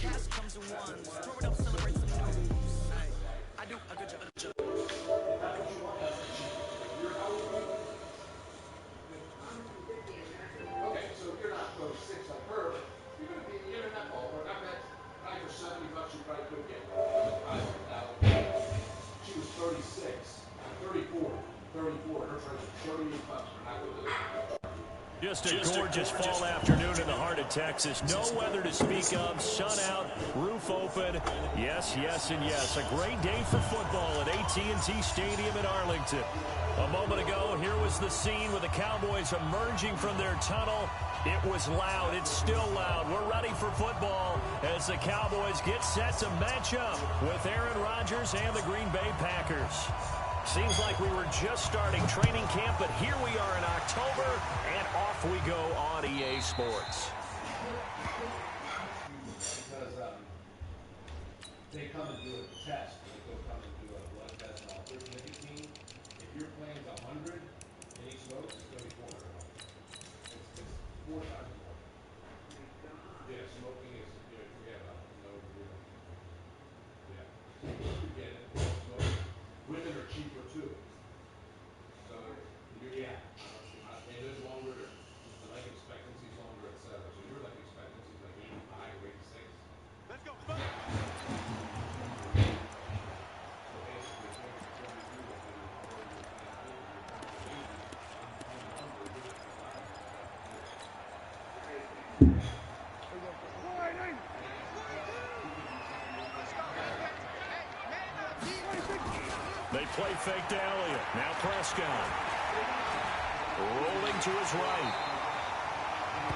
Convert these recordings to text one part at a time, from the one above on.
Okay, so if you're not throwing six like her, you're going to be in that ballpark. I bet probably for $70 you probably could get one. She was 36, 34, 34. Her price was $38. We're not going to do it. Just a gorgeous fall afternoon in the heart of Texas. No weather to speak of. Sun out, roof open. Yes, yes, and yes. A great day for football at AT&T Stadium in Arlington. A moment ago, here was the scene with the Cowboys emerging from their tunnel. It was loud. It's still loud. We're ready for football as the Cowboys get set to match up with Aaron Rodgers and the Green Bay Packers. Seems like we were just starting training camp, but here we are in October, and off we go on EA Sports. Because they come and do a test. They go come and do a blood test and all. There's nicotine. If your plan's 100 and he smokes, it's going to be $400. It's 4 times more. Yeah, smoking is, forget about it. No, yeah. You get it. Smoking. Women are cheaper too. So, yeah. And there's longer, the life expectancy is longer, etc. So your life expectancy is like 85 or 86. Let's go. So basically, They play fake to Elliott. Now Prescott. Rolling to his right.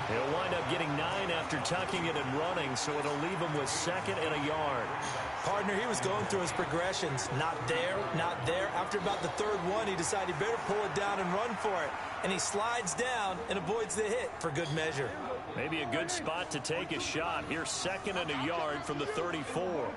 He'll wind up getting 9 after tucking it and running, so it'll leave him with 2nd and a yard. Partner, he was going through his progressions. Not there, not there. After about the 3rd one, he decided he better pull it down and run for it. And he slides down and avoids the hit for good measure. Maybe a good spot to take a shot. Here's 2nd and a yard from the 34.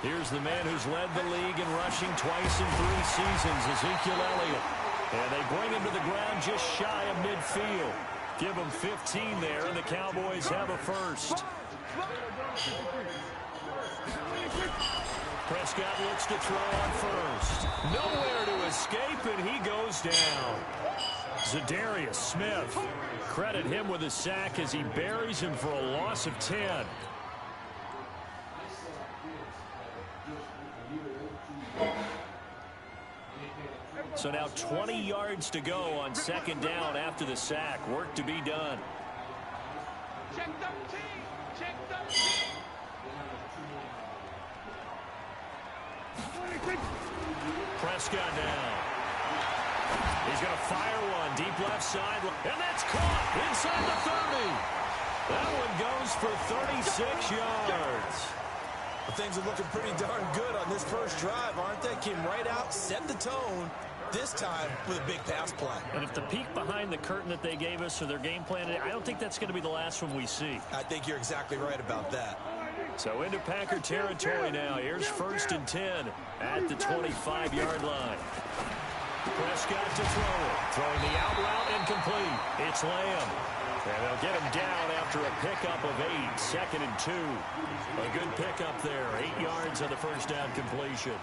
Here's the man who's led the league in rushing twice in 3 seasons, Ezekiel Elliott. And they bring him to the ground just shy of midfield. Give him 15 there, and the Cowboys have a first. Prescott looks to throw on first. Nowhere to escape, and he goes down. Zadarius Smith. Credit him with a sack as he buries him for a loss of 10. So now 20 yards to go on 2nd down after the sack. Work to be done. Check 13. Check 13. Prescott now. He's going to fire one deep left side. And that's caught inside the 30. That one goes for 36 yards. Well, things are looking pretty darn good on this first drive, aren't they? Came right out, set the tone, this time with a big pass play. And if the peek behind the curtain that they gave us or their game plan, I don't think that's going to be the last one we see. I think you're exactly right about that. So into Packer territory now. Here's 1st and 10 at the 25-yard line. Prescott to throw it. Throwing the out route incomplete. It's Lamb. And they'll get him down after a pickup of 8. 2nd and 2. A good pickup there. 8 yards on the first down completion.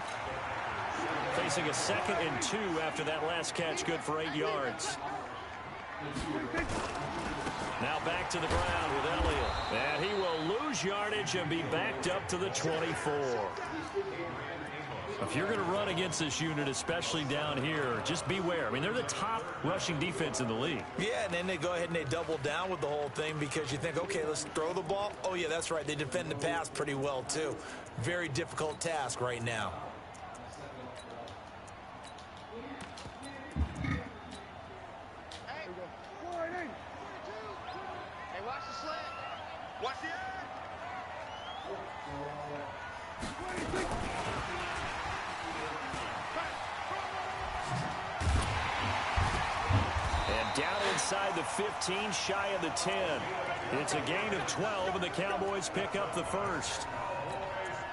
Facing a 2nd and 2 after that last catch, good for 8 yards. Now back to the ground with Elliott. And he will lose yardage and be backed up to the 24. If you're going to run against this unit, especially down here, just beware. I mean, they're the top rushing defense in the league. Yeah, and then they go ahead and they double down with the whole thing because you think, okay, let's throw the ball. Oh, yeah, that's right. They defend the pass pretty well, too. Very difficult task right now. Hey, watch the slant. Watch the air. And down inside the 15, shy of the 10. It's a gain of 12, and the Cowboys pick up the first.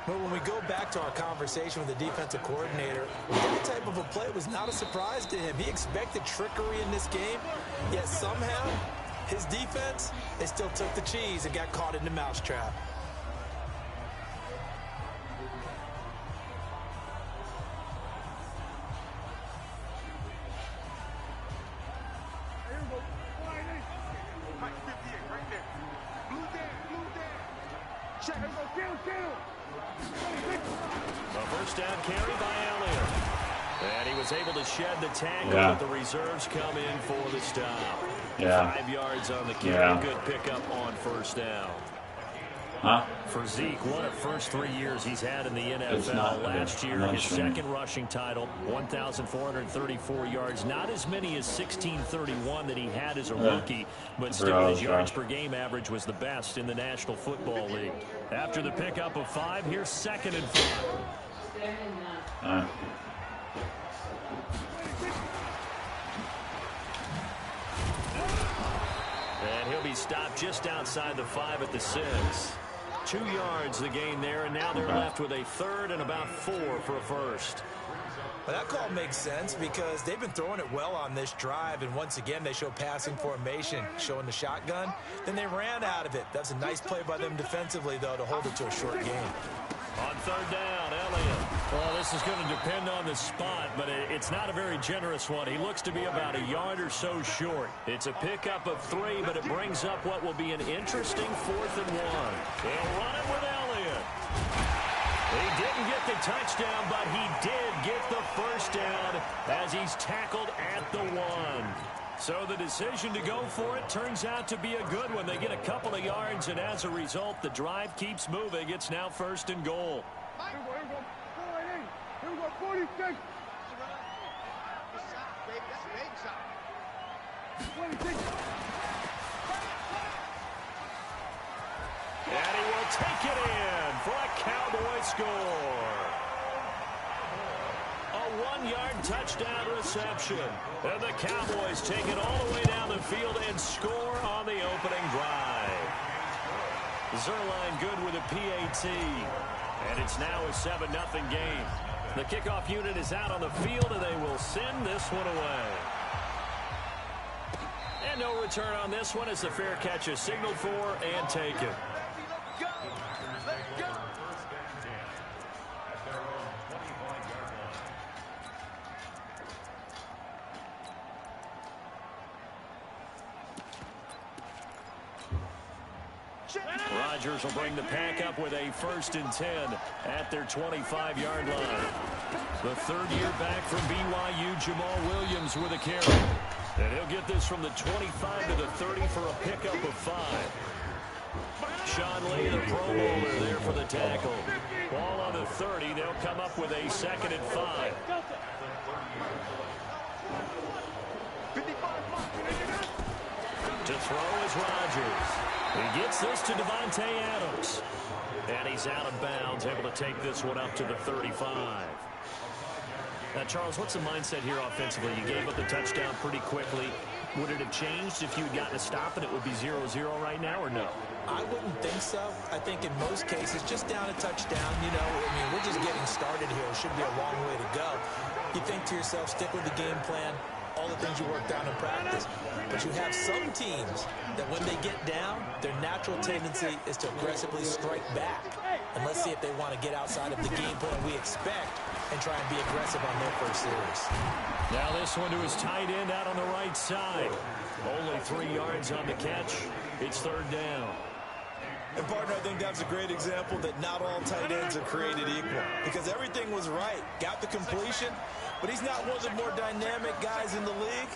But when we go back to our conversation with the defensive coordinator, that type of a play was not a surprise to him. He expected trickery in this game, yet somehow His defense, they still took the cheese and got caught in the mousetrap. A first down carry by Elliott. And he was able to shed the tackle, but the reserves come in for the stop. 5 yards on the carry. Good pickup on first down. For Zeke, what a first 3 years he's had in the NFL. Last year, his second rushing title, 1,434 yards. Not as many as 1,631 that he had as a rookie, but still his yards per game average was the best in the National Football League. After the pickup of 5, here's 2nd and 5. And he'll be stopped just outside the 5 at the 6. 2 yards the gain there, and now they're left with a 3rd and about 4 for a first. Well, that call makes sense because they've been throwing it well on this drive, and once again they show passing formation, showing the shotgun. Then they ran out of it. That's a nice play by them defensively, though, to hold it to a short game. On 3rd down, Elliott. Well, this is going to depend on the spot, but it's not a very generous one. He looks to be about a yard or so short. It's a pickup of 3, but it brings up what will be an interesting 4th and 1. They'll run it with Elliott. He didn't get the touchdown, but he did get the first down as he's tackled at the 1. So the decision to go for it turns out to be a good one. They get a couple of yards, and as a result, the drive keeps moving. It's now 1st and goal. Here we go, 46. And he will take it in for a Cowboy score. A 1-yard touchdown reception. And the Cowboys take it all the way down the field and score on the opening drive. Zerline good with a PAT. And it's now a 7-0 game. The kickoff unit is out on the field, and they will send this one away. And no return on this one as the fair catch is signaled for and taken. Rodgers will bring the pack up with a 1st and 10 at their 25-yard line. The 3rd year back from BYU, Jamal Williams with a carry. And he'll get this from the 25 to the 30 for a pickup of 5. Sean Lee, the Pro Bowler, there for the tackle. Ball on the 30. They'll come up with a 2nd and 5. To throw is Rodgers. He gets this to Devontae Adams. And he's out of bounds, able to take this one up to the 35. Now, Charles, what's the mindset here offensively? You gave up the touchdown pretty quickly. Would it have changed if you had gotten a stop and it would be 0-0 right now, or no? I wouldn't think so. I think in most cases, just down a touchdown, you know, I mean, we're just getting started here. It should be a long way to go. You think to yourself, stick with the game plan, all the things you worked on in practice. But you have some teams that when they get down, their natural tendency is to aggressively strike back. And let's see if they want to get outside of the game plan we expect and try and be aggressive on their first series. Now this one to his tight end out on the right side. Only 3 yards on the catch. It's 3rd down. And, partner, I think that's a great example that not all tight ends are created equal. Because everything was right. Got the completion, but he's not one of the more dynamic guys in the league.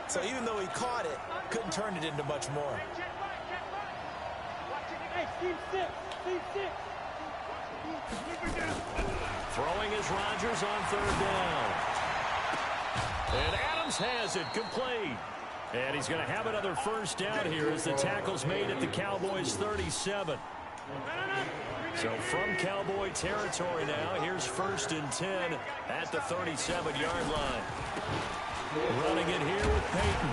So even though he caught it, couldn't turn it into much more. Throwing is Rodgers on 3rd down. And Adams has it complete. And he's going to have another first down here as the tackle's made at the Cowboys' 37. So from Cowboy territory now, here's 1st and 10 at the 37-yard line. Running it here with Peyton.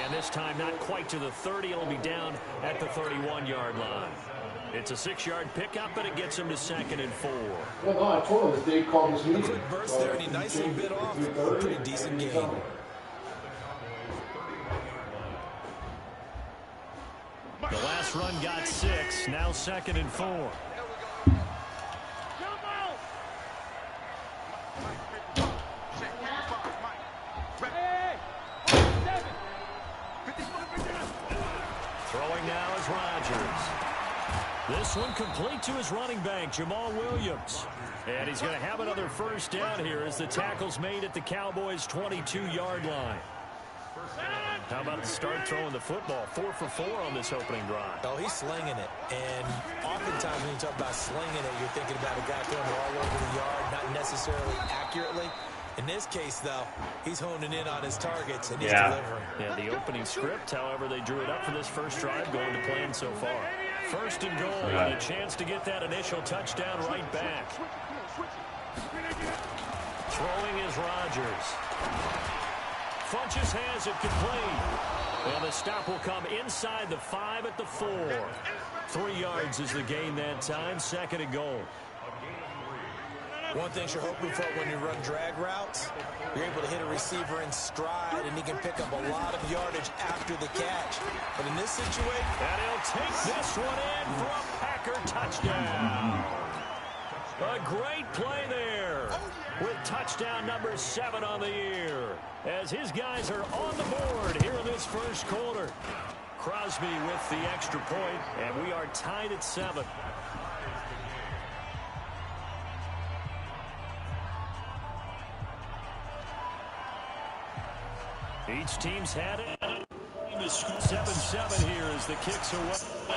And this time not quite to the 30. It'll be down at the 31-yard line. It's a 6-yard pickup, but it gets him to 2nd and 4. Well, no, I told him that they called this meeting. A quick burst there, and he nicely bit off a pretty decent game. Last run got 6. Now 2nd and 4. Throwing now is Rodgers. This one complete to his running back, Jamal Williams. And he's going to have another first down here as the tackle's made at the Cowboys' 22-yard line. How about the start throwing the football? 4 for 4 on this opening drive. Oh, he's slinging it. And oftentimes when you talk about slinging it, you're thinking about a guy throwing it all over the yard, not necessarily accurately. In this case, though, he's honing in on his targets, and he's delivering. Yeah, the opening script, however, they drew it up for this first drive, going to plan so far. 1st and goal, and a chance to get that initial touchdown right back. Throwing is Rodgers. Funches has it complete. And the stop will come inside the 5 at the 4. 3 yards is the gain that time. 2nd and goal. One thing you're hoping for when you run drag routes, you're able to hit a receiver in stride, and he can pick up a lot of yardage after the catch. But in this situation, and he'll take this one in for a Packer touchdown. A great play there with touchdown number 7 on the year as his guys are on the board here in this first quarter. Crosby with the extra point, and we are tied at 7. Each team's had it. 7-7 here as the kicks away.